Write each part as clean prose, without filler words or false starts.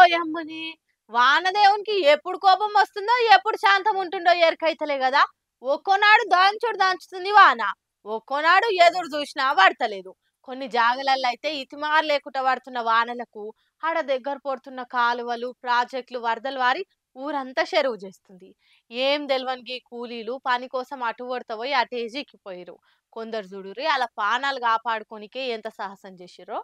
ఓయమ్మని వానదేవునికి ఎప్పుడు కోపం వస్తుందో ఎప్పుడు శాంతం ఉంటుండో ఎరకైతలే కదా. ఒక్కోనాడు దంచుడు దంచుతుంది వాన, ఒక్కోనాడు ఎదురు చూసినా పడతలేదు. కొన్ని జాగలల్లో అయితే ఇతిమారు లేకుండా పడుతున్న వానలకు ఆడ దగ్గర పడుతున్న కాలువలు ప్రాజెక్టులు వరదలు వారి ఊరంతా చెరువు చేస్తుంది. ఏం తెలవనికి కూలీలు పని కోసం అటు పోయి అటేజిక్కిపోయిరు. కొందరు చూడురి అలా పానాలు కాపాడుకోనికే ఎంత సాహసం చేసిర్రో.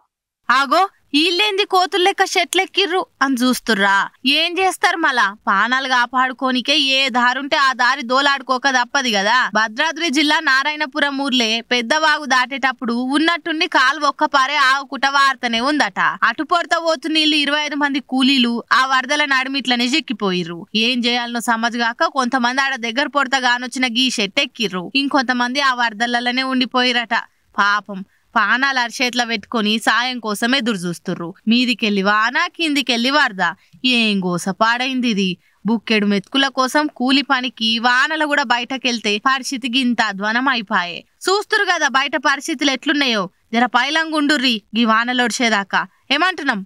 ఆగో ఈళ్ళేంది కోతులు లెక్క చెట్లెక్కిర్రు అని చూస్తుర్రా? ఏం చేస్తారు మళ్ళా? పానాలు కాపాడుకోనికే ఏ దారుంటే ఆ దారి దోలాడుకోక తప్పది కదా. భద్రాద్రి జిల్లా నారాయణపురం ఊర్లే పెద్దవాగు దాటేటప్పుడు ఉన్నట్టుండి కాలు ఒక్క పారే ఆగుకుట వార్తనే ఉందట. అటు పొడత పోతున్న నీళ్లు 25 మంది కూలీలు ఆ వరదల నడిమిట్లనే చిక్కిపోయిర్రు. ఏం చేయాలనో సమజ్గాక కొంతమంది ఆడ దగ్గర పొడత గానొచ్చిన గీ చెట్టెక్కిర్రు, ఇంకొంతమంది ఆ వరదలనే ఉండిపోయిరట. పాపం పానాలు అరిచేట్ల పెట్టుకొని సాయం కోసం ఎదురు చూస్తుర్రు. మీదికెళ్ళి వాన కిందికెళ్ళి వరద, ఏం గోసపాడైంది ఇది. బుక్కెడు మెతుకుల కోసం కూలి పనికి వానలు కూడా బయటకెళ్తే పరిస్థితి గింత అధ్వానం అయిపాయే. చూస్తురు కదా బయట పరిస్థితులు ఎట్లున్నాయో. జర పైలంగుండుర్రి గీ వానలొడిచేదాకా. ఏమంటున్నాం?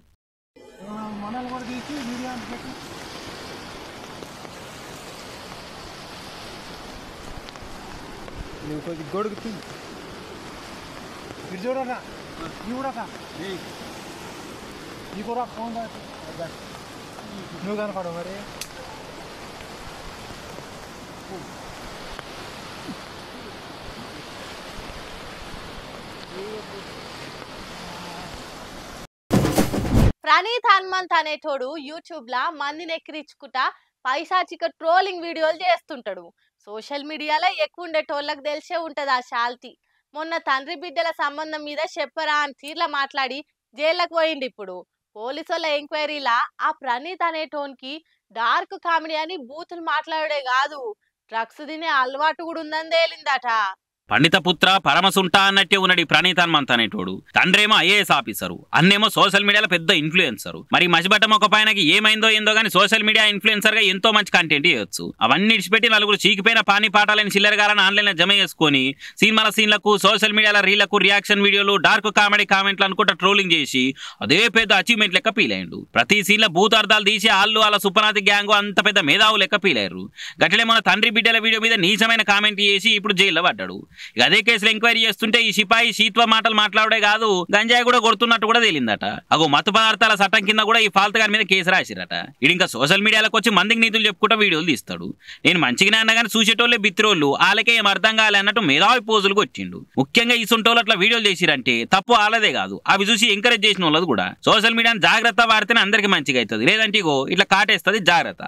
ప్రణీత్ హనుమంత్ అనేటోడు యూట్యూబ్ లా మందిని ఎక్కిరించుకుంటా పైసాచిక ట్రోలింగ్ వీడియోలు చేస్తుంటాడు. సోషల్ మీడియాలో ఎక్కువ ఉండేటోళ్ళకి తెలిసే ఉంటది ఆ శాల్తి. మొన్న తండ్రి బిడ్డల సంబంధం మీద చెప్పరా అని తీర్లా మాట్లాడి జైళ్ళకు పోయింది. ఇప్పుడు పోలీసుల ఎంక్వైరీలా ఆ ప్రణీత్ అనేటోనికి డార్క్ కామెడీ అని బూతులు మాట్లాడే కాదు, డ్రగ్స్ తినే అలవాటు కూడా ఉందని తేలిందట. పండితపుత్ర పరమసుంట అన్నట్టే ఉన్నాడు ప్రణీత్ హనుమంత్ అనేటోడు. తండ్రేమో ఐఏఎస్ ఆఫీసరు, అన్నేమో సోషల్ మీడియాలో పెద్ద ఇన్ఫ్లుయెన్సరు. మరి మసిబట్టం ఒక పైనకి ఏమైందో ఏందో గానీ సోషల్ మీడియా ఇన్ఫ్లుయెన్సర్ గా ఎంతో మంచి కంటెంట్ చేయొచ్చు. అవన్నీ ఇడిచిపెట్టి నలుగురు చీకిపోయిన పానీ పాటాలని చిల్లరగాలని ఆన్లైన్ లో జమ చేసుకొని సినిమాల సీన్లకు సోషల్ మీడియాలో రీళ్లకు రియాక్షన్ వీడియోలు డార్క్ కామెడీ కామెంట్లు అనుకుంటా ట్రోలింగ్ చేసి అదే పెద్ద అచీవ్మెంట్ లెక్క ఫీల్ అయ్యిండు. ప్రతి సీన్ లో భూతార్థాలు తీసి ఆళ్ళు వాళ్ళ సుపనాతి గ్యాంగ్ అంత పెద్ద మేధావు లెక్క ఫీల్ అయ్యారు. గట్లే మన తండ్రి బిడ్డల వీడియో మీద నీచమైన కామెంట్ చేసి ఇప్పుడు జైల్లో పడ్డాడు. అదే కేసులో ఎంక్వైరీ చేస్తుంటే ఈ సిపాయి శీత్వ మాటలు మాట్లాడే కాదు గంజాయి కూడా కొడుతున్నట్టు కూడా తేలిందట. అగో మత్తు పదార్థాల చట్టం కింద కూడా ఈ ఫాల్త్ గారి మీద కేసు రాసిరట. ఇది ఇంకా సోషల్ మీడియాలోకి వచ్చి మందికి నీతులు చెప్పుకుంటూ వీడియోలు తీస్తాడు. నేను మంచిగానే అన్నా కానీ చూసేటోళ్ళే బిత్తిరోళ్ళు, వాళ్ళకే ఏం అర్థం కాలే అన్నట్టు మేధావి పోజులు కొట్టిండు. ముఖ్యంగా ఈ సొంటోళ్ళు అట్లా వీడియోలు చేసిరంటే తప్పు వాళ్ళదే కాదు, అవి చూసి ఎంకరేజ్ చేసిన వాళ్ళది కూడా. సోషల్ మీడియాని జాగ్రత్త వాడితేనే అందరికి మంచిగా అవుతుంది, లేదంటే ఇగో ఇట్లా కాటేస్తుంది. జాగ్రత్త.